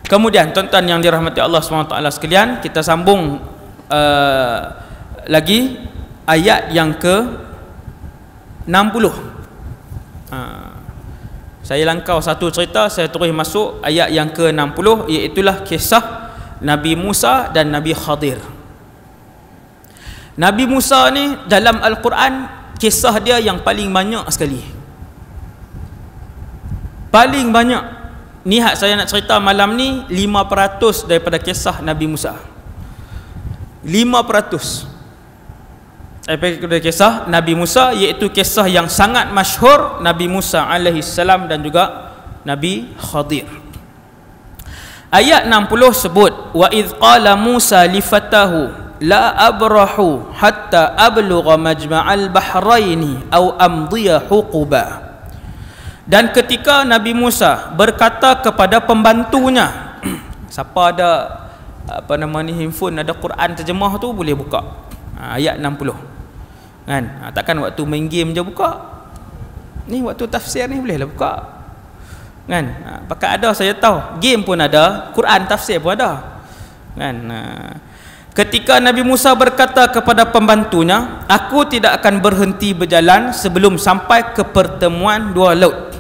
Kemudian tuan-tuan yang dirahmati Allah SWT sekalian, kita sambung lagi ayat yang ke 60. Saya langkau satu cerita, saya terus masuk ayat yang ke 60, iaitulah kisah Nabi Musa dan Nabi Khadir. Nabi Musa ni dalam Al-Quran, kisah dia yang paling banyak sekali, paling banyak. Ni hak saya nak cerita malam ni 5% daripada kisah Nabi Musa. 5% daripada kisah Nabi Musa, iaitu kisah yang sangat masyhur Nabi Musa alaihi salam dan juga Nabi Khadir. Ayat 60 sebut, wa idz qala Musa li fatahu la abrahu hatta ablugha majma'al bahraini aw amdiya huquba. Dan ketika Nabi Musa berkata kepada pembantunya, siapa ada handphone ada Quran terjemah tu boleh buka ayat 60 kan. Takkan waktu main game je buka, ni waktu tafsir ni bolehlah buka kan. Pakai ada saya tahu, game pun ada, Quran tafsir pun ada kan. Ketika Nabi Musa berkata kepada pembantunya, aku tidak akan berhenti berjalan sebelum sampai ke pertemuan dua laut,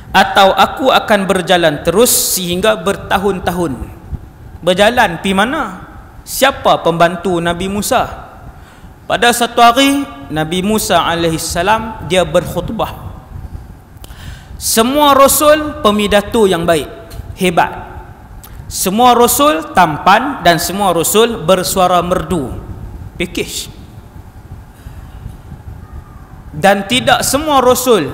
atau aku akan berjalan terus sehingga bertahun-tahun. Berjalan pi mana? Siapa pembantu Nabi Musa? Pada satu hari Nabi Musa alaihissalam dia berkhutbah. Semua rasul pemidato yang baik, hebat. Semua rasul tampan dan semua rasul bersuara merdu, package. Dan tidak semua rasul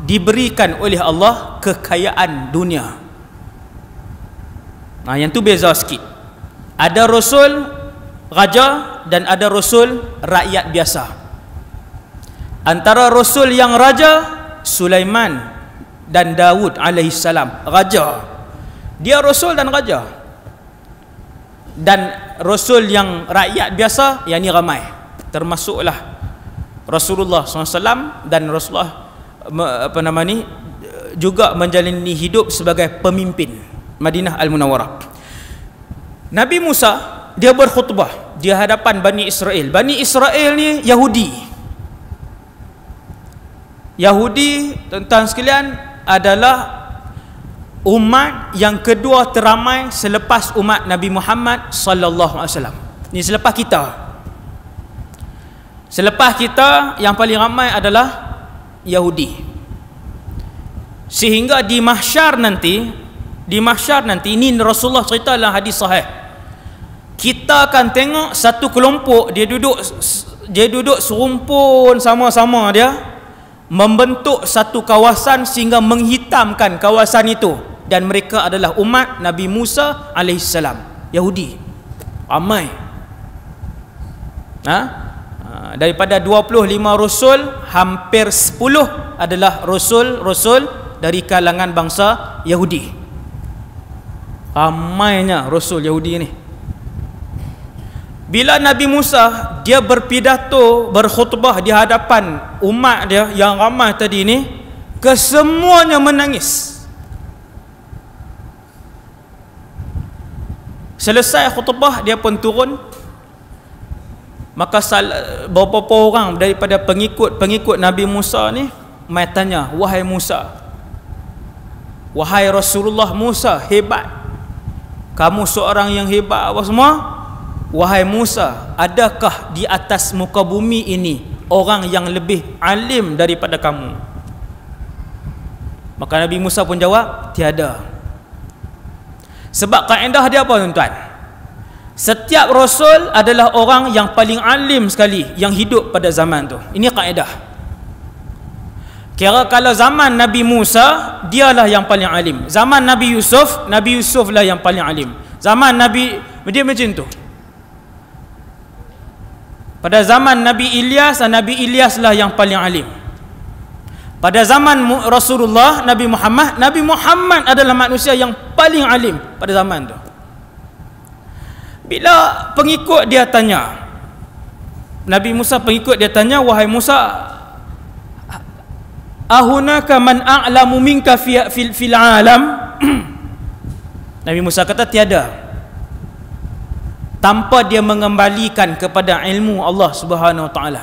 diberikan oleh Allah kekayaan dunia. Yang tu beza sikit. Ada rasul raja dan ada rasul rakyat biasa. Antara rasul yang raja, Sulaiman dan Daud alaihissalam, raja. Dia rasul dan raja. Dan rasul yang rakyat biasa, yang ni ramai, termasuklah Rasulullah SAW dan Rasulullah juga menjalani hidup sebagai pemimpin Madinah Al-Munawwarah. Nabi Musa dia berkhutbah di hadapan Bani Israel. Bani Israel ni Yahudi. Yahudi, tuan-tuan sekalian, adalah umat yang kedua teramai selepas umat Nabi Muhammad sallallahu alaihi wasallam. Ni selepas kita. Selepas kita yang paling ramai adalah Yahudi. Sehingga di mahsyar nanti, ini Rasulullah cerita dalam hadis sahih, kita akan tengok satu kelompok dia duduk serumpun sama-sama, dia membentuk satu kawasan sehingga menghitamkan kawasan itu, dan mereka adalah umat Nabi Musa alaihissalam, Yahudi. Ramai. Daripada 25 rasul, hampir 10 adalah rasul-rasul dari kalangan bangsa Yahudi. Ramainya rasul Yahudi ni. Bila Nabi Musa dia berpidato, berkhutbah di hadapan umat dia yang ramai tadi ni, kesemuanya menangis. Selesai khutbah dia pun turun. Maka beberapa orang daripada pengikut Nabi Musa ni mai tanya, wahai Musa, wahai Rasulullah Musa, hebat, kamu seorang yang hebat apa semua. Wahai Musa, adakah di atas muka bumi ini orang yang lebih alim daripada kamu? Maka Nabi Musa pun jawab, tiada. Sebab kaedah dia apa, tuan-tuan? Setiap rasul adalah orang yang paling alim sekali yang hidup pada zaman tu. Ini kaedah. Kira kalau zaman Nabi Musa, dialah yang paling alim. Zaman Nabi Yusuf lah yang paling alim. Zaman Nabi, dia macam tu. Pada zaman Nabi Ilyas lah yang paling alim. Pada zaman Rasulullah, Nabi Muhammad adalah manusia yang paling alim pada zaman tu. Bila pengikut dia tanya, Nabi Musa pengikut dia tanya, wahai Musa, ahunaka man a'lamu minka fil alam? Nabi Musa kata tiada, tanpa dia mengembalikan kepada ilmu Allah Subhanahu Wa Taala.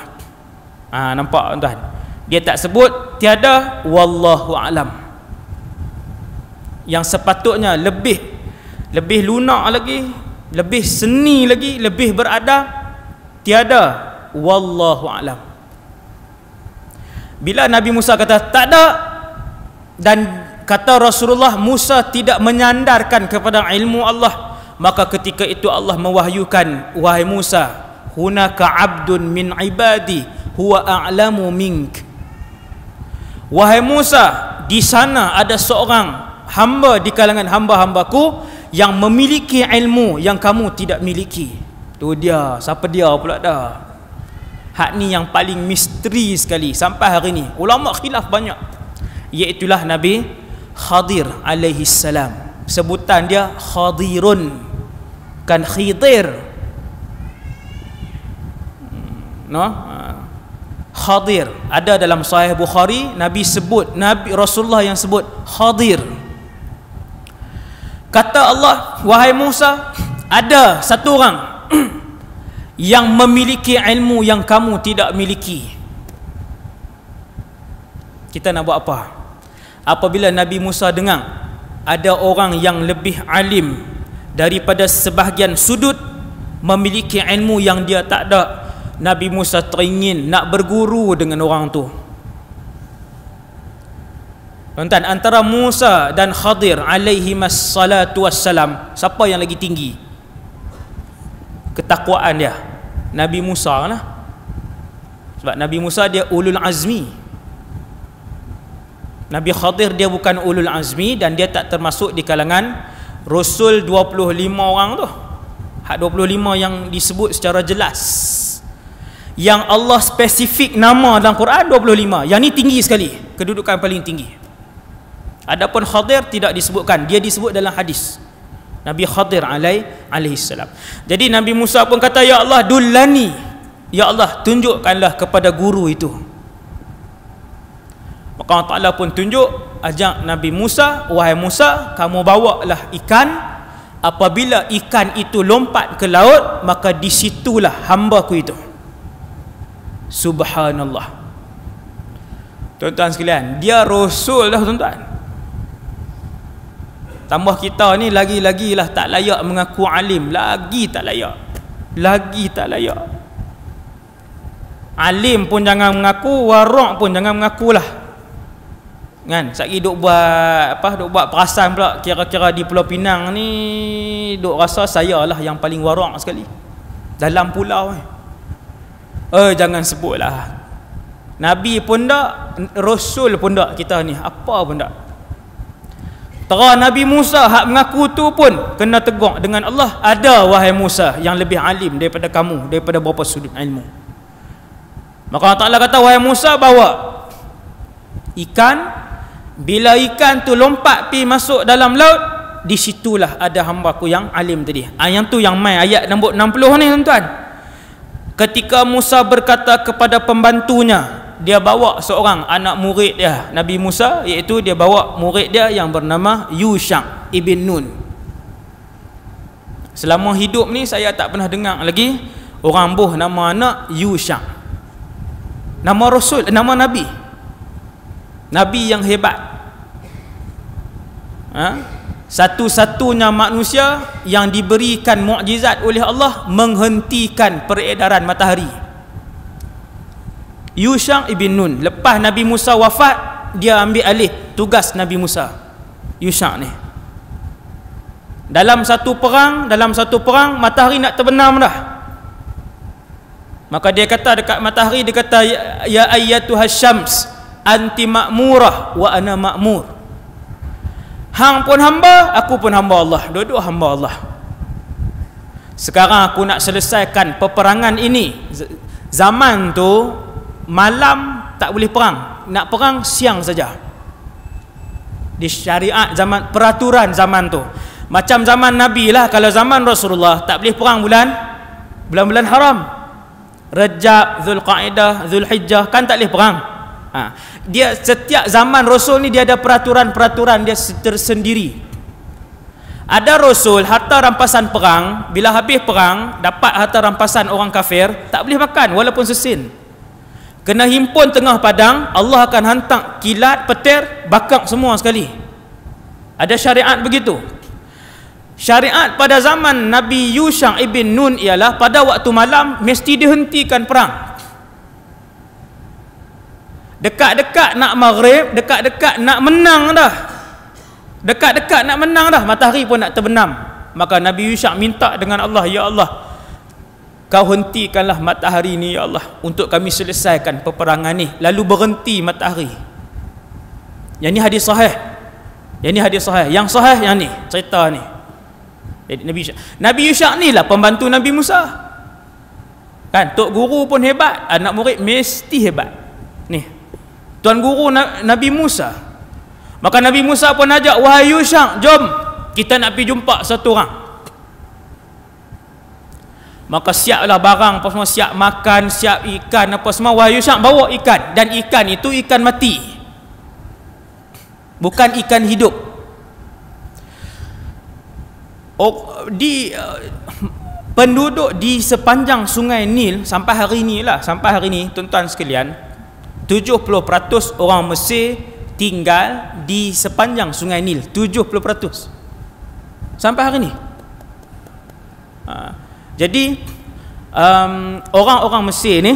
Nampak tuan? Dia tak sebut tiada, wallahu alam. Yang sepatutnya lebih lunak lagi, lebih seni lagi, lebih beradab, tiada, wallahu alam. Bila Nabi Musa kata tak ada, dan kata Rasulullah Musa tidak menyandarkan kepada ilmu Allah, maka ketika itu Allah mewahyukan, wahai Musa, hunaka abdun min ibadi huwa a'lamu mink. Wahai Musa, di sana ada seorang hamba di kalangan hamba-hambaku yang memiliki ilmu yang kamu tidak miliki. Tu dia, siapa dia pula dah. Hak ni yang paling misteri sekali sampai hari ni. Ulama khilaf banyak. Iaitulah Nabi Khadir alaihi salam. Sebutan dia Khadirun, kan Khidir. Khadir ada dalam Sahih Bukhari, Nabi sebut, Nabi Rasulullah yang sebut Khadir. Kata Allah, wahai Musa, ada satu orang yang memiliki ilmu yang kamu tidak miliki. Kita nak buat apa? Apabila Nabi Musa dengar ada orang yang lebih alim daripada sebahagian sudut, memiliki ilmu yang dia tak ada, Nabi Musa teringin nak berguru dengan orang tu. Tuan-tuan, antara Musa dan Khadir alaihi wassalatu wassalam, siapa yang lagi tinggi ketakwaan dia? Nabi Musa lah. Sebab Nabi Musa dia ulul azmi. Nabi Khadir dia bukan ulul azmi, dan dia tak termasuk di kalangan Rasul 25 orang tu. Hak 25 yang disebut secara jelas, yang Allah spesifik nama dalam Quran 25. Yang ni tinggi sekali, kedudukan paling tinggi. Adapun Khadir tidak disebutkan, dia disebut dalam hadis Nabi Khadir alaihi salam. Jadi Nabi Musa pun kata, ya Allah dullani, ya Allah tunjukkanlah kepada guru itu. Maka Allah Ta'ala pun tunjuk, ajak Nabi Musa, wahai Musa, kamu bawalah ikan. Apabila ikan itu lompat ke laut, maka disitulah hambaku itu. Subhanallah. Tuan-tuan sekalian, dia Rasul dah tuan-tuan. Tambah kita ni lagi-lagi lah tak layak mengaku alim. Lagi tak layak. Alim pun jangan mengaku, warak pun jangan mengakulah. Kan? Sekali duk buat perasan pula, kira-kira di Pulau Pinang ni duk rasa saya lah yang paling warak sekali dalam pulau ni. Jangan sebutlah. Nabi pun tak, Rasul pun tak, kita ni apa pun tak. Tera Nabi Musa hak mengaku tu pun kena tegur dengan Allah, ada wahai Musa yang lebih alim daripada kamu, daripada berapa sudut ilmu. Maka Allah Ta'ala kata, wahai Musa, bawa ikan. Bila ikan tu lompat pi masuk dalam laut, disitulah ada hambaku yang alim tadi. Yang tu yang main ayat nombor 60 ni tuan-tuan. Ketika Musa berkata kepada pembantunya, dia bawa seorang anak murid dia Nabi Musa, iaitu dia bawa murid dia yang bernama Yusha ibn Nun. Selama hidup ni saya tak pernah dengar lagi orang buh nama anak Yusha. Nama Rasul, nama Nabi, Nabi yang hebat. Satu-satunya manusia yang diberikan mukjizat oleh Allah menghentikan peredaran matahari. Yusha ibn Nun. Lepas Nabi Musa wafat, dia ambil alih tugas Nabi Musa. Yusha ni dalam satu perang matahari nak terbenam dah. Maka dia kata dekat matahari, dia kata, ya ayyatuhas syams anti ma'murah wa ana ma'mur. Hang pun hamba, aku pun hamba Allah, dua-dua hamba Allah. Sekarang aku nak selesaikan peperangan ini. Zaman tu malam tak boleh perang, nak perang siang saja. Di syariat zaman, peraturan zaman tu macam zaman Nabi lah. Kalau zaman Rasulullah tak boleh perang bulan-bulan haram, Rajab, Zulqaidah, Zulhijjah, kan tak boleh perang. Dia setiap zaman Rasul ni dia ada peraturan-peraturan dia tersendiri. Ada rasul harta rampasan perang, bila habis perang dapat harta rampasan orang kafir, tak boleh makan walaupun sesin. Kena himpun tengah padang, Allah akan hantar kilat, petir, bakar semua sekali. Ada syariat begitu. Syariat pada zaman Nabi Yusha' ibn Nun ialah pada waktu malam mesti dihentikan perang. Dekat-dekat nak maghrib, dekat-dekat nak menang dah. Dekat-dekat nak menang dah, matahari pun nak terbenam. Maka Nabi Yusha' minta dengan Allah, ya Allah, kau hentikanlah matahari ni ya Allah, untuk kami selesaikan peperangan ni. Lalu berhenti matahari. Yang ni hadis sahih. Yang ni hadis sahih. Yang sahih yang ni, cerita ni. Jadi Nabi Yusha' ni lah pembantu Nabi Musa. Kan, tok guru pun hebat, anak murid mesti hebat. Ni tuan guru Nabi Musa. Maka Nabi Musa pun ajak, wahai Yusha', jom kita nak pergi jumpa satu orang. Maka siaplah barang apa semua, siap makan, siap ikan apa semua. Wahai Yusha', bawa ikan, dan ikan itu ikan mati, bukan ikan hidup. Penduduk di sepanjang sungai Nil sampai hari ni lah, sampai hari ni tuan-tuan sekalian, 70% orang Mesir tinggal di sepanjang sungai Nil. 70% sampai hari ni. Jadi orang-orang Mesir ni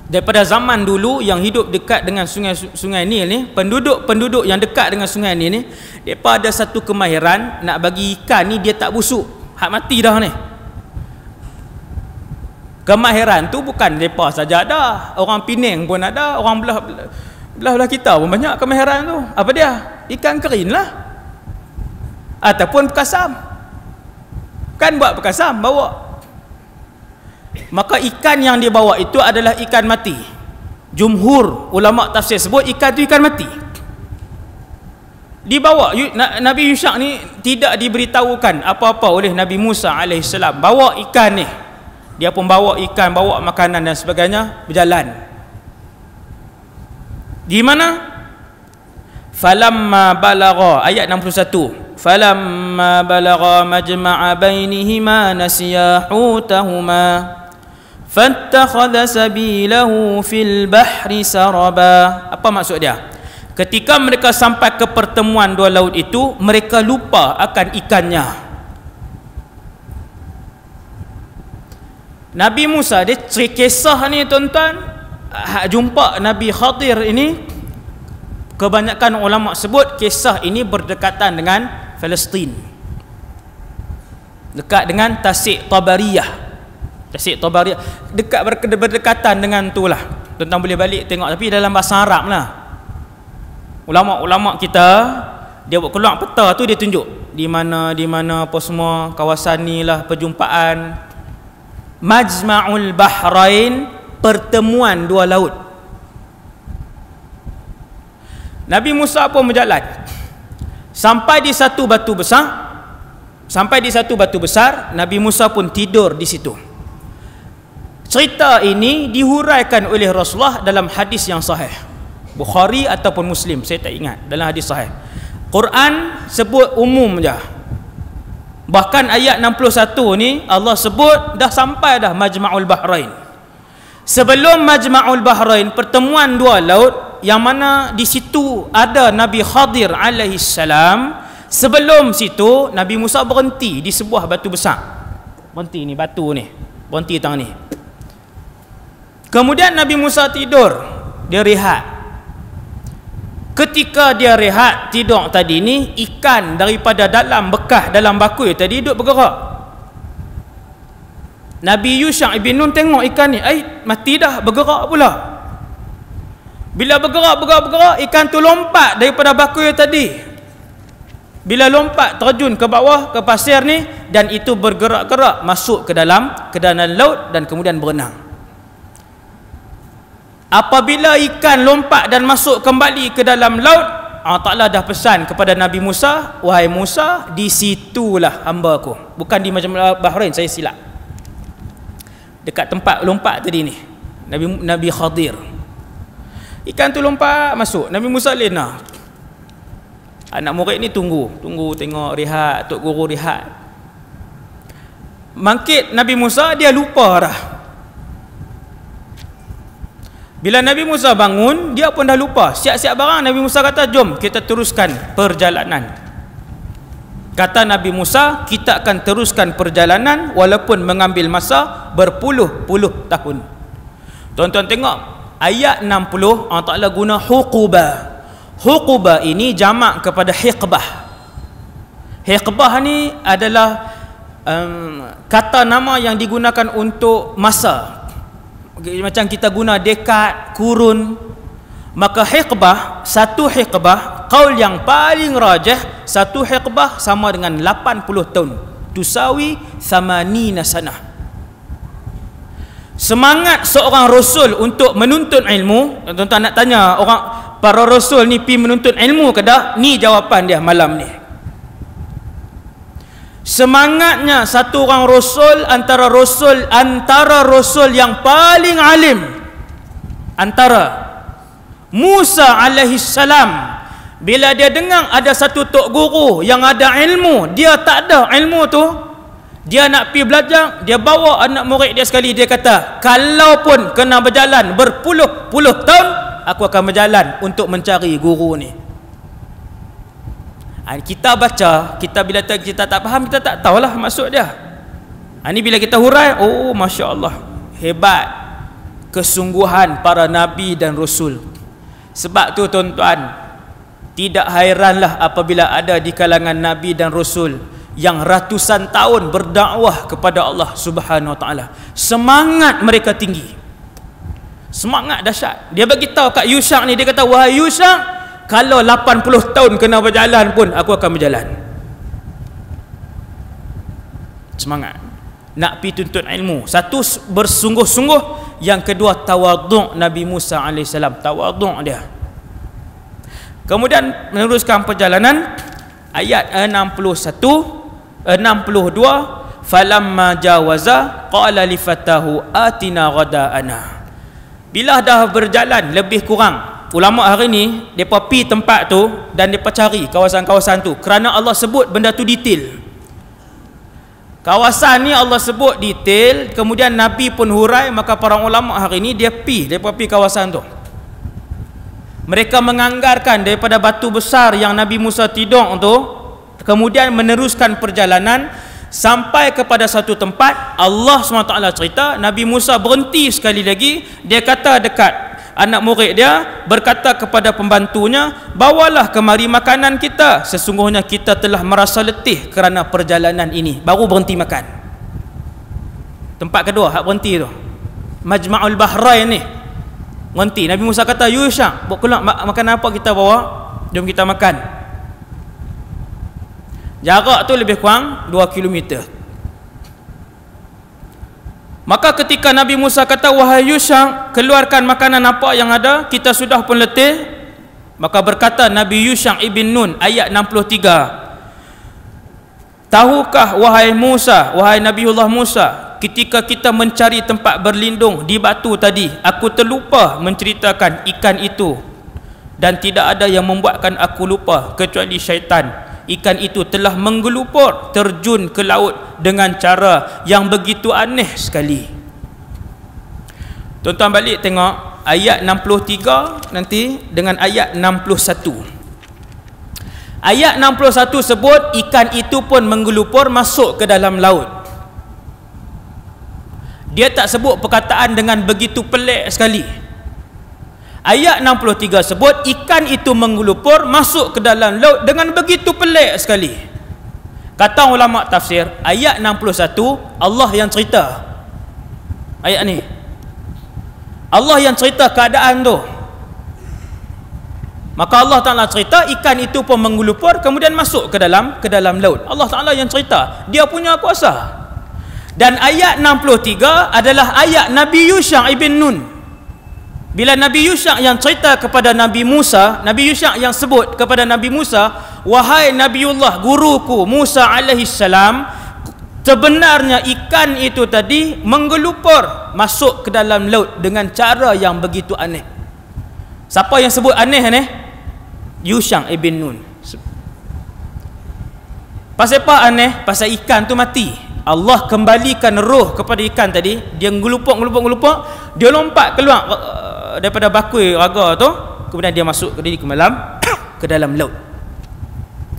daripada zaman dulu yang hidup dekat dengan sungai Nil ni, penduduk yang dekat dengan sungai Nil ni, mereka ada satu kemahiran nak bagi ikan ni dia tak busuk, hak mati dah ni. Kemahiran tu bukan mereka saja ada, orang Penang pun ada, orang belah kita pun banyak kemahiran tu. Apa dia? Ikan kerin lah, ataupun bekasam. Kan buat bekasam, bawa. Maka ikan yang dia bawa itu adalah ikan mati. Jumhur ulama tafsir sebut ikan tu ikan mati. Dibawa. Nabi Yusha' ni tidak diberitahukan apa-apa oleh Nabi Musa AS. Bawa ikan ni, dia pun bawa ikan, bawa makanan dan sebagainya, berjalan. Di mana? Falamma balagha, ayat 61. Falamma balagha majma'a bainihima nasiya hutahuma fattakhadha sabilahu fil bahri saraba. Apa maksud dia? Ketika mereka sampai ke pertemuan dua laut itu, mereka lupa akan ikannya. Nabi Musa, dia kisah ni tuan-tuan, jumpa Nabi Khadir ini, kebanyakan ulama sebut kisah ini berdekatan dengan Palestin, dekat dengan Tasik Tabariyah. Tasik Tabariyah dekat, berdekatan dengan tu lah. Tuan-tuan boleh balik tengok, tapi dalam bahasa Arab lah. Ulama-ulama kita, dia buat keluar peta tu, dia tunjuk di mana apa semua kawasan ni lah perjumpaan. Majma'ul Bahrain, pertemuan dua laut. Nabi Musa pun berjalan sampai di satu batu besar. Sampai di satu batu besar, Nabi Musa pun tidur di situ. Cerita ini dihuraikan oleh Rasulullah dalam hadis yang sahih, Bukhari ataupun Muslim, saya tak ingat, dalam hadis sahih. Quran sebut umum je. Bahkan ayat 61 ni Allah sebut dah sampai dah Majma'ul Bahrain. Sebelum Majma'ul Bahrain, pertemuan dua laut, yang mana di situ ada Nabi Khadir alaihi salam. Sebelum situ Nabi Musa berhenti di sebuah batu besar. Berhenti ni batu ni, berhenti tang ni. Kemudian Nabi Musa tidur, dia rehat. Ketika dia rehat tidur tadi ni, ikan daripada dalam bekas dalam bakul tadi duduk bergerak. Nabi Yusha' ibn Nun tengok ikan ni, mati dah, bergerak pula. Bila bergerak, ikan tu lompat daripada bakul tadi. Bila lompat terjun ke bawah ke pasir ni, dan itu bergerak-gerak masuk ke dalam laut dan kemudian berenang. Apabila ikan lompat dan masuk kembali ke dalam laut, Allah Ta'ala dah pesan kepada Nabi Musa, wahai Musa, di situlah hamba aku. Bukan di Majma'ul Bahrain, saya silap. Dekat tempat lompat tadi ni, Nabi Khadir. Ikan tu lompat masuk, Nabi Musa lena. Anak murid ni tunggu tengok rehat, tok guru rehat. Bangkit Nabi Musa, dia lupa dah. Bila Nabi Musa bangun, dia pun dah lupa. Siap-siap barang, Nabi Musa kata, jom kita teruskan perjalanan. Kata Nabi Musa, kita akan teruskan perjalanan walaupun mengambil masa berpuluh-puluh tahun. Tuan-tuan tengok ayat 60, Allah Ta'ala guna huqubah. Huqubah ini jamak kepada hiqbah. Hiqbah ni adalah kata nama yang digunakan untuk masa. Macam kita guna dekad, kurun. Maka hiqbah, satu hiqbah, qaul yang paling rajih, satu hiqbah sama dengan 80 tahun. Tusawi 80 sanah. Semangat seorang rasul untuk menuntut ilmu, tuan-tuan nak tanya orang para rasul ni pi menuntut ilmu ke tak? Ni jawapan dia malam ni. Semangatnya satu orang rasul antara rasul yang paling alim, antara Musa alaihi salam. Bila dia dengar ada satu tok guru yang ada ilmu, dia tak ada ilmu tu, dia nak pi belajar, dia bawa anak murid dia sekali, dia kata, kalaupun kena berjalan berpuluh-puluh tahun, aku akan berjalan untuk mencari guru ni. Kita baca, bila kita tak faham, kita tak tahulah maksud dia. Ini bila kita hurai, oh Masya Allah, hebat kesungguhan para nabi dan rasul. Sebab tu tuan-tuan, tidak hairanlah apabila ada di kalangan nabi dan rasul yang ratusan tahun berdakwah kepada Allah Subhanahu Wa Taala, semangat mereka tinggi, semangat dahsyat. Dia bagi tahu kat Yusha' ni, dia kata, wahai Yusha', kalau 80 tahun kena berjalan pun aku akan berjalan. Semangat nak pi tuntut ilmu. Satu, bersungguh-sungguh. Yang kedua, tawaduk Nabi Musa AS, tawaduk dia. Kemudian meneruskan perjalanan, ayat 62, falamma jawaza qala li fatahu atina ghada'ana. Bila dah berjalan lebih kurang, ulama hari ni depa pi tempat tu dan depa cari kawasan-kawasan tu kerana Allah sebut benda tu detail. Kawasan ni Allah sebut detail, kemudian Nabi pun hurai, maka para ulama hari ni depa pi kawasan tu. Mereka menganggarkan daripada batu besar yang Nabi Musa tidung tu, kemudian meneruskan perjalanan sampai kepada satu tempat. Allah SWT cerita, Nabi Musa berhenti sekali lagi. Dia kata dekat anak murid dia, berkata kepada pembantunya, bawalah kemari makanan kita, sesungguhnya kita telah merasa letih kerana perjalanan ini. Baru berhenti makan. Tempat kedua hak berhenti tu, Majma'ul Bahrain ni berhenti. Nabi Musa kata, Yusha', makan apa kita bawa, jom kita makan. Jarak tu lebih kurang 2 km. Maka ketika Nabi Musa kata, wahai Yusha', keluarkan makanan apa yang ada, kita sudah pun letih. Maka berkata Nabi Yusha' ibn Nun, ayat 63, tahukah wahai Musa, wahai Nabiullah Musa, ketika kita mencari tempat berlindung di batu tadi, aku terlupa menceritakan ikan itu, dan tidak ada yang membuatkan aku lupa kecuali syaitan. Ikan itu telah menggelupur, terjun ke laut dengan cara yang begitu aneh sekali. Tuan-tuan balik tengok ayat 63 nanti dengan ayat 61. Ayat 61 sebut ikan itu pun menggelupur masuk ke dalam laut. Dia tak sebut perkataan dengan begitu pelik sekali. Ayat 63 sebut ikan itu menggelupur masuk ke dalam laut dengan begitu pelik sekali. Kata ulama tafsir, ayat 61 Allah yang cerita. Ayat ni Allah yang cerita keadaan tu. Maka Allah Ta'ala cerita ikan itu pun menggelupur kemudian masuk ke dalam laut. Allah Ta'ala yang cerita, dia punya kuasa. Dan ayat 63 adalah ayat Nabi Yusha' ibn Nun. Bila Nabi Yusha' yang cerita kepada Nabi Musa, Nabi Yusha' yang sebut kepada Nabi Musa, wahai Nabiullah guruku Musa alaihi salam, sebenarnya ikan itu tadi menggelupur masuk ke dalam laut dengan cara yang begitu aneh. Siapa yang sebut aneh ni? Yusha' ibn Nun. Pasal apa aneh? Pasal ikan tu mati. Allah kembalikan roh kepada ikan tadi. Dia ngelupuk, dia lompat keluar daripada bakul raga tu. Kemudian dia masuk ke dalam laut.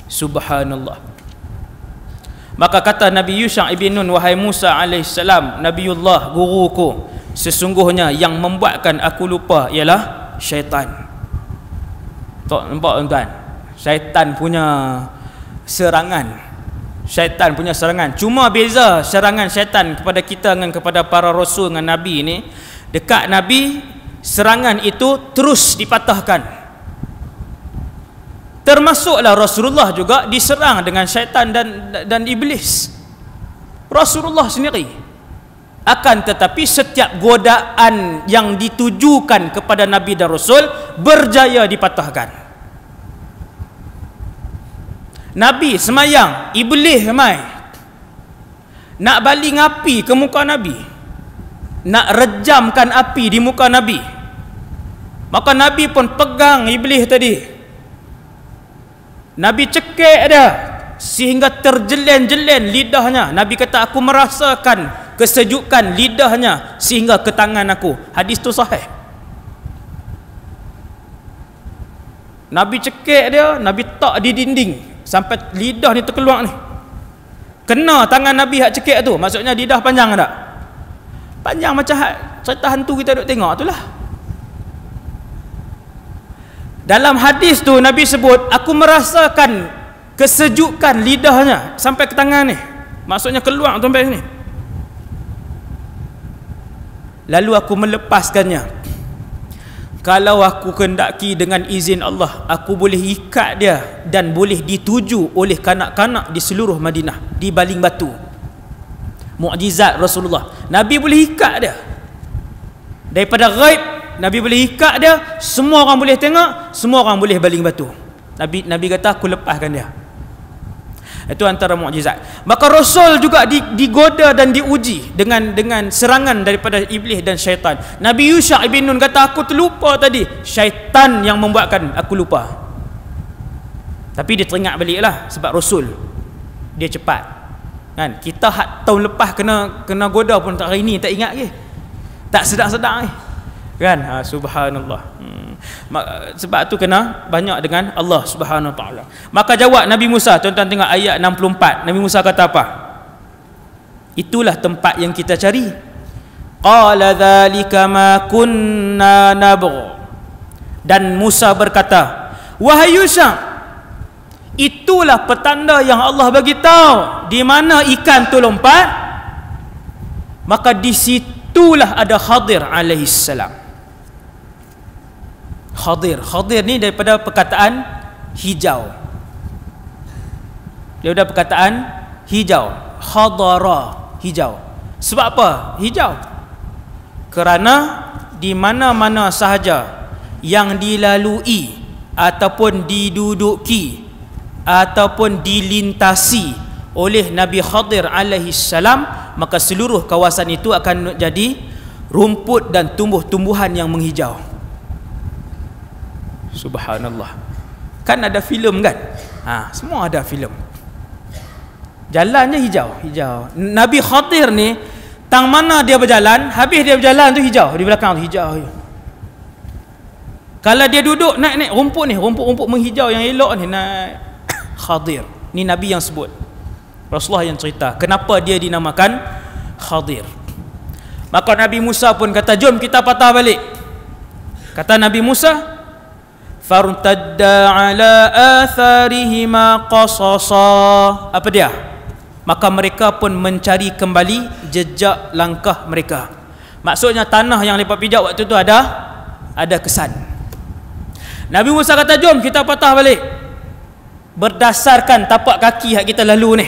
Subhanallah. Maka kata Nabi Yusha ibn Nun, wahai Musa alaihissalam, Nabiullah, guruku, sesungguhnya yang membuatkan aku lupa ialah syaitan. Tak nampak tuan-tuan? Syaitan punya serangan. Syaitan punya serangan. Cuma beza serangan syaitan kepada kita dengan kepada para rasul dengan Nabi ni, dekat Nabi serangan itu terus dipatahkan. Termasuklah Rasulullah juga diserang dengan syaitan dan iblis. Rasulullah sendiri. Akan tetapi setiap godaan yang ditujukan kepada Nabi dan Rasul berjaya dipatahkan. Nabi semayang, iblis mai nak baling api ke muka Nabi, nak rejamkan api di muka Nabi. Maka Nabi pun pegang iblis tadi. Nabi cekik dia sehingga terjelen-jelen lidahnya. Nabi kata, aku merasakan kesejukan lidahnya sehingga ke tangan aku. Hadis tu sahih. Nabi cekik dia, Nabi tak di dinding sampai lidah ni terkeluar ni. Kena tangan Nabi hak cekik tu. Maksudnya lidah panjang tak? Panjang macam cerita hantu kita duk tengok tu lah. Dalam hadis tu Nabi sebut, aku merasakan kesejukan lidahnya sampai ke tangan ni. Maksudnya keluar sampai sini. Lalu aku melepaskannya. Kalau aku kendaki dengan izin Allah, aku boleh ikat dia dan boleh dituju oleh kanak-kanak di seluruh Madinah, di baling batu. Mukjizat Rasulullah. Nabi boleh ikat dia. Daripada ghaib, Nabi boleh ikat dia, semua orang boleh tengok, semua orang boleh baling batu. Nabi kata, aku lepaskan dia. Itu antara mukjizat. Maka Rasul juga digoda dan diuji dengan serangan daripada iblis dan syaitan. Nabi Yusha ibn Nun kata, aku terlupa tadi. Syaitan yang membuatkan aku lupa. Tapi dia teringat baliklah sebab Rasul dia cepat. Kan? Kita tahun lepas kena goda pun tak, hari ni tak ingat lagi. Tak sedar-sedar lagi. Kan? Subhanallah. Sebab tu kena banyak dengan Allah Subhanahu Wa Taala. Maka jawab Nabi Musa, tuan-tuan tengok ayat 64. Nabi Musa kata apa? Itulah tempat yang kita cari. Qala dzalika ma kunna nabghu. Dan Musa berkata, wahai Yusha, itulah petanda yang Allah bagi tahu di mana ikan tu lompat. Maka di situlah ada Khadir alaihi salam. Khadir ni daripada perkataan hijau. Daripada perkataan hijau. Khadara, hijau. Sebab apa? Hijau. Kerana di mana-mana sahaja yang dilalui ataupun diduduki ataupun dilintasi oleh Nabi Khadir alaihi salam, maka seluruh kawasan itu akan jadi rumput dan tumbuh-tumbuhan yang menghijau. Subhanallah. Kan ada filem kan? Semua ada filem. Jalannya hijau. Nabi Khadir ni, tang mana dia berjalan, habis dia berjalan tu hijau, di belakang tu hijau. Kalau dia duduk naik rumput ni, rumput-rumput menghijau yang elok ni, naik. Khadir. Ni Nabi yang sebut. Rasulullah yang cerita kenapa dia dinamakan Khadir. Maka Nabi Musa pun kata, jom kita patah balik. Kata Nabi Musa, fartadda ala atharihima qasasa. Apa dia? Maka mereka pun mencari kembali jejak langkah mereka. Maksudnya tanah yang mereka pijak waktu tu ada kesan. Nabi Musa kata, jom kita patah balik berdasarkan tapak kaki yang kita lalu ni,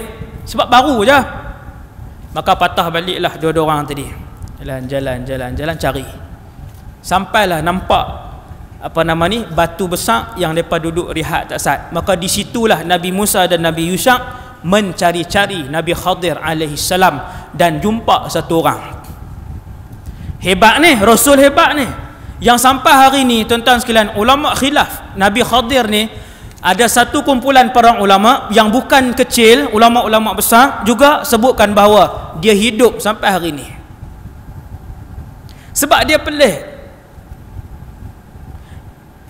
sebab baru je. Maka patah baliklah dua-dua orang tadi. Jalan cari. Sampailah nampak batu besar yang mereka duduk rehat tak sat. Maka disitulah Nabi Musa dan Nabi Yusha mencari-cari Nabi Khadir alaihi salam dan jumpa satu orang. Hebat ni, Rasul hebat ni. Yang sampai hari ni tuan-tuan sekalian, ulama khilaf Nabi Khadir ni Ada satu kumpulan para ulama yang bukan kecil, ulama-ulama besar juga sebutkan bahawa dia hidup sampai hari ini. Sebab dia pelik.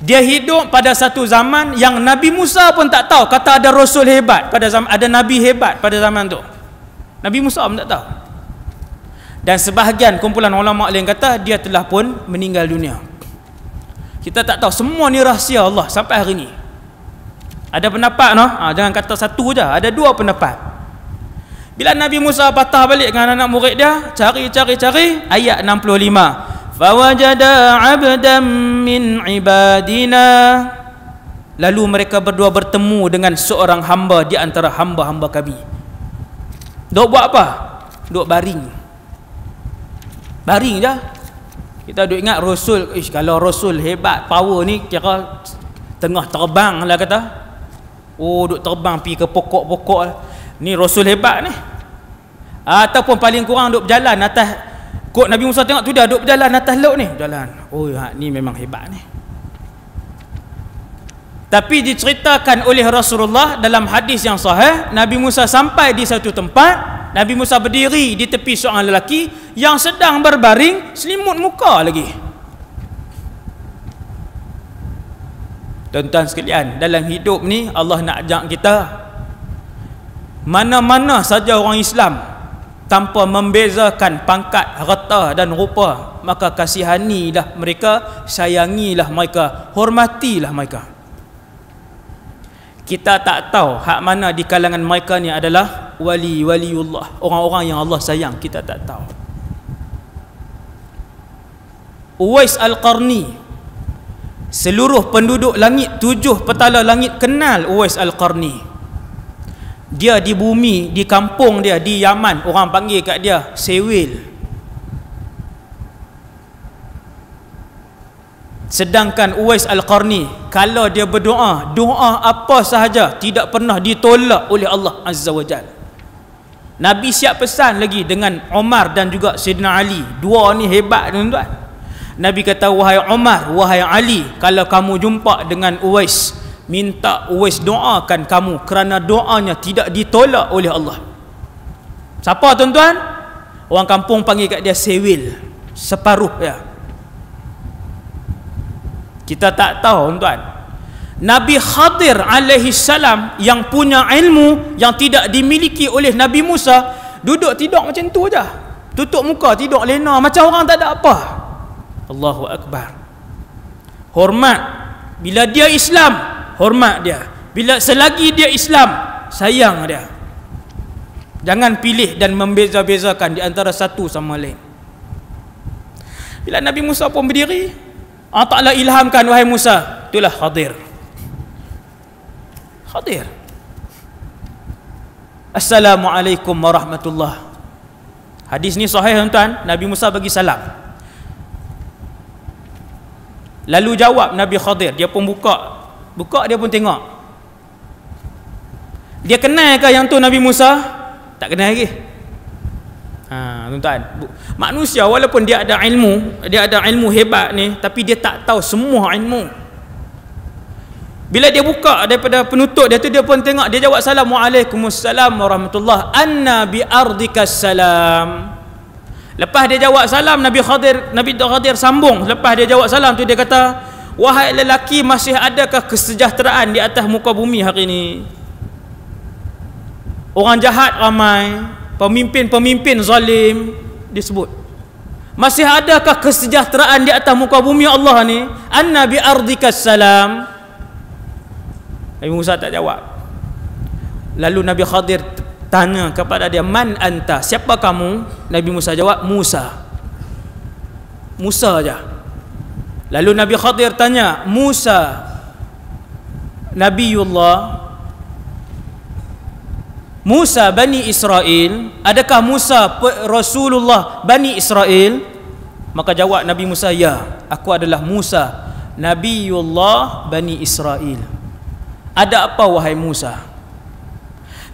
Dia hidup pada satu zaman yang Nabi Musa pun tak tahu kata ada rasul hebat pada zaman, ada nabi hebat pada zaman tu. Nabi Musa pun tak tahu. Dan sebahagian kumpulan ulama lain kata dia telah pun meninggal dunia. Kita tak tahu, semua ni rahsia Allah sampai hari ini. Ada pendapat jangan kata satu je, ada dua pendapat. Bila Nabi Musa patah balik dengan anak murid dia, cari ayat 65. Fawajada 'abdan min ibadina. Lalu mereka berdua bertemu dengan seorang hamba di antara hamba-hamba kami. Duk buat apa? Duk baring. Baring je. Kita duk ingat rasul, kalau rasul hebat, power ni kira tengah terbang lah kata. Oh, duk terbang pergi ke pokok-pokok. Ni rasul hebat ni. Ataupun paling kurang duk berjalan atas, kot Nabi Musa tengok tu dia duk berjalan atas laut ni. Jalan. Oh, ni memang hebat ni. Tapi diceritakan oleh Rasulullah dalam hadis yang sahih, Nabi Musa sampai di satu tempat, Nabi Musa berdiri di tepi seorang lelaki yang sedang berbaring, selimut muka lagi. Tuan-tuan sekalian, dalam hidup ni Allah nak ajak kita, mana-mana saja orang Islam tanpa membezakan pangkat, harta dan rupa, maka kasihanilah mereka, sayangilah mereka, hormatilah mereka. Kita tak tahu hak mana di kalangan mereka ni adalah waliullah, orang-orang yang Allah sayang, kita tak tahu. Uwais Al-Qarni, seluruh penduduk langit, 7 petala langit kenal Uwais Al-Qarni. Dia di bumi, di kampung dia di Yaman, orang panggil kat dia Sewil. Sedangkan Uwais Al-Qarni, kalau dia berdoa, doa apa sahaja tidak pernah ditolak oleh Allah Azza wa Jalla. Nabi siap pesan lagi dengan Umar dan juga Sayyidina Ali. Dua ni hebat, tuan-tuan. Nabi kata, wahai Umar, wahai Ali, kalau kamu jumpa dengan Uwais, minta Uwais doakan kamu, kerana doanya tidak ditolak oleh Allah. Siapa tuan-tuan? Orang kampung panggil kat dia Sewil, separuh ya. Kita tak tahu tuan-tuan, Nabi Khadir alaihi salam yang punya ilmu yang tidak dimiliki oleh Nabi Musa, duduk tidur macam tu je, tutup muka tidur lena macam orang tak ada apa. Allahu Akbar. Hormat. Bila dia Islam, hormat dia. Bila selagi dia Islam, sayang dia. Jangan pilih dan membeza-bezakan di antara satu sama lain. Bila Nabi Musa pun berdiri, Allah Ta'ala ilhamkan, wahai Musa, itulah Khadir. Khadir. Assalamualaikum warahmatullahi. Hadis ni sahih tuan-tuan. Nabi Musa bagi salam. Lalu jawab Nabi Khadir, dia pun buka dia pun tengok. Dia kenal ke yang tu Nabi Musa? Tak kenal lagi. Tuan-tuan, manusia walaupun dia ada ilmu hebat ni, tapi dia tak tahu semua ilmu. Bila dia buka daripada penutup dia tu, dia pun tengok, dia jawab salam, Waalaikumsalam warahmatullahi, anna bi ardikas salam. Lepas dia jawab salam, Nabi Khadir sambung. Lepas dia jawab salam tu, dia kata, wahai lelaki, masih adakah kesejahteraan di atas muka bumi hari ini? Orang jahat ramai, pemimpin-pemimpin zalim disebut. Masih adakah kesejahteraan di atas muka bumi Allah ni? Anna bi ardikas salam. Nabi Musa tak jawab. Lalu Nabi Khadir tanya kepada dia, man anta, siapa kamu? Nabi Musa jawab, Musa. Musa aja. Lalu Nabi Khadir tanya, Musa Nabiullah, Musa Bani Israel, adakah Musa Rasulullah Bani Israel? Maka jawab Nabi Musa, ya, aku adalah Musa Nabiullah Bani Israel. Ada apa wahai Musa?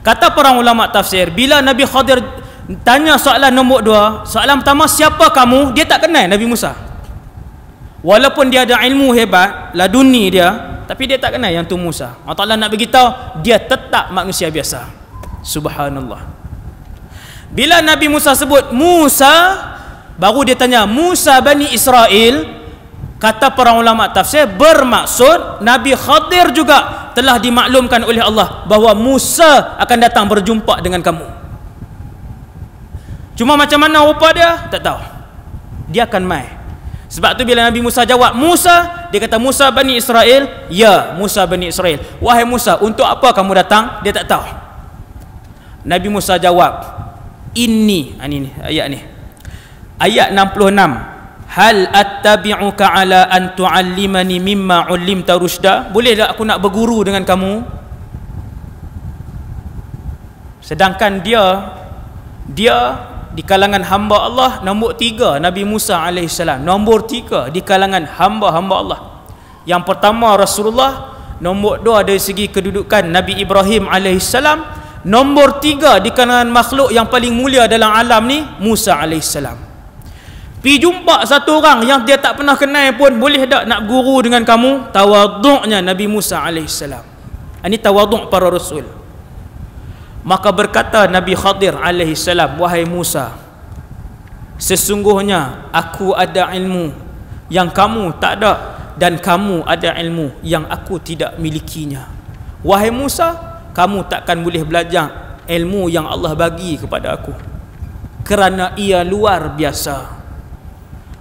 Kata para ulama tafsir, bila Nabi Khadir tanya soalan nombor 2, soalan pertama, siapa kamu? Dia tak kenal Nabi Musa. Walaupun dia ada ilmu hebat, laduni dia, tapi dia tak kenal yang tu Musa. Allah Ta'ala nak beritahu dia tetap manusia biasa. Subhanallah. Bila Nabi Musa sebut Musa, baru dia tanya Musa Bani Israel. Kata para ulama tafsir, bermaksud Nabi Khadir juga telah dimaklumkan oleh Allah bahawa Musa akan datang berjumpa dengan kamu. Cuma macam mana rupa dia, tak tahu. Dia akan mai. Sebab tu bila Nabi Musa jawab Musa, dia kata Musa Bani Israel. Ya, Musa Bani Israel. Wahai Musa, untuk apa kamu datang? Dia tak tahu. Nabi Musa jawab, ini ayat ni. Ayat 66. Hal attabi'uka ala an tu'allimani mimma 'ullimta rusyda? Boleh tak aku nak berguru dengan kamu? Sedangkan dia di kalangan hamba Allah nombor 3, Nabi Musa alaihissalam. Nombor 3 di kalangan hamba-hamba Allah. Yang pertama Rasulullah, nombor 2 dari segi kedudukan Nabi Ibrahim alaihissalam, nombor 3 di kalangan makhluk yang paling mulia dalam alam ni Musa alaihissalam. Pi jumpa satu orang yang dia tak pernah kenal pun, boleh tak nak guru dengan kamu? Tawaduknya Nabi Musa alaihissalam. Ini tawaduk para rasul. Maka berkata Nabi Khadir alaihissalam, wahai Musa, sesungguhnya aku ada ilmu yang kamu tak ada, dan kamu ada ilmu yang aku tidak milikinya. Wahai Musa, kamu takkan boleh belajar ilmu yang Allah bagi kepada aku, kerana ia luar biasa.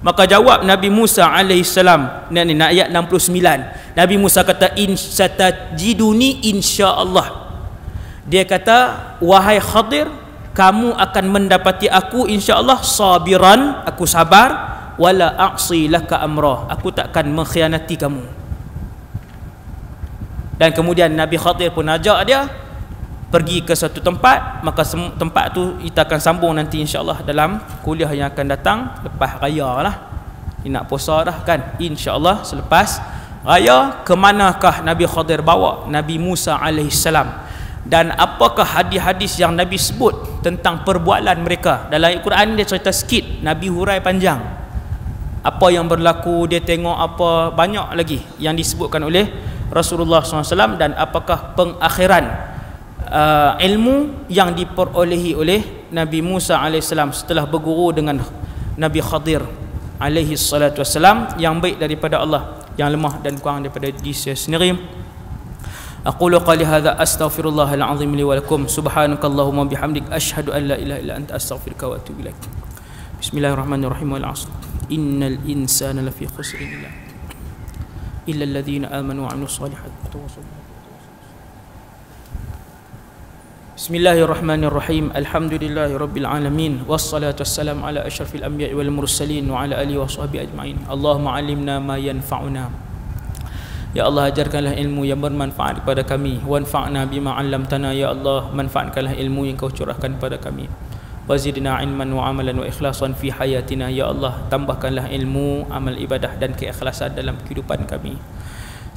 Maka jawab Nabi Musa alaihissalam, ni ayat 69. Nabi Musa kata, in satajiduni insya-Allah. Dia kata, wahai Khadir, kamu akan mendapati aku insya-Allah sabiran, aku sabar, wala a'si laka amra, aku takkan mengkhianati kamu. Dan kemudian Nabi Khadir pun ajak dia pergi ke satu tempat. Maka tempat tu kita akan sambung nanti insya-Allah dalam kuliah yang akan datang lepas raya lah. Ni nak puasa dah kan, insya-Allah selepas raya. Kemanakah Nabi Khadir bawa Nabi Musa alaihissalam, dan apakah hadis-hadis yang Nabi sebut tentang perbualan mereka. Dalam Al-Quran dia cerita sikit, Nabi hurai panjang apa yang berlaku, dia tengok apa, banyak lagi yang disebutkan oleh Rasulullah SAW. Dan apakah pengakhiran ilmu yang diperolehi oleh Nabi Musa AS setelah berguru dengan Nabi Khadir AS, yang baik daripada Allah, yang lemah dan kurang daripada diri sendiri. Aqulu qali hadza astaghfirullahal azim li wa lakum, subhanakallahumma bihamdik, asyhadu an la ilaha illa anta, astaghfiruka wa atubu ilaik. Bismillahirrahmanirrahim. Wal 'asr innal insana lafi khusrin illa alladhina amanu wa 'amilus solihati. Bismillahirrahmanirrahim. Alhamdulillahi rabbil alamin, wassalatu wassalamu ala asyrafil anbiya'i wal mursalin wa ala alihi washabbihi ajma'in. Allahumma 'allimna ma yanfa'una. Ya Allah, ajarkanlah ilmu yang bermanfaat kepada kami. Wanfa'na bima 'allamtana. Ya Allah, manfaatkanlah ilmu yang kau curahkan kepada kami. Wazidna ilman wa amalan wa ikhlasan fi hayatina. Ya Allah, tambahkanlah ilmu, amal ibadah dan keikhlasan dalam kehidupan kami.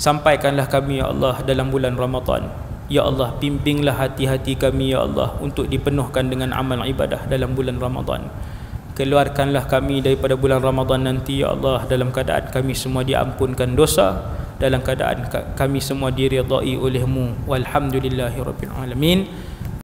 Sampaikanlah kami ya Allah dalam bulan Ramadan. Ya Allah, bimbinglah hati-hati kami ya Allah untuk dipenuhkan dengan amal ibadah dalam bulan Ramadan. Keluarkanlah kami daripada bulan Ramadan nanti ya Allah dalam keadaan kami semua diampunkan dosa, dalam keadaan kami semua diridai oleh-Mu. Walhamdulillahirabbil alamin.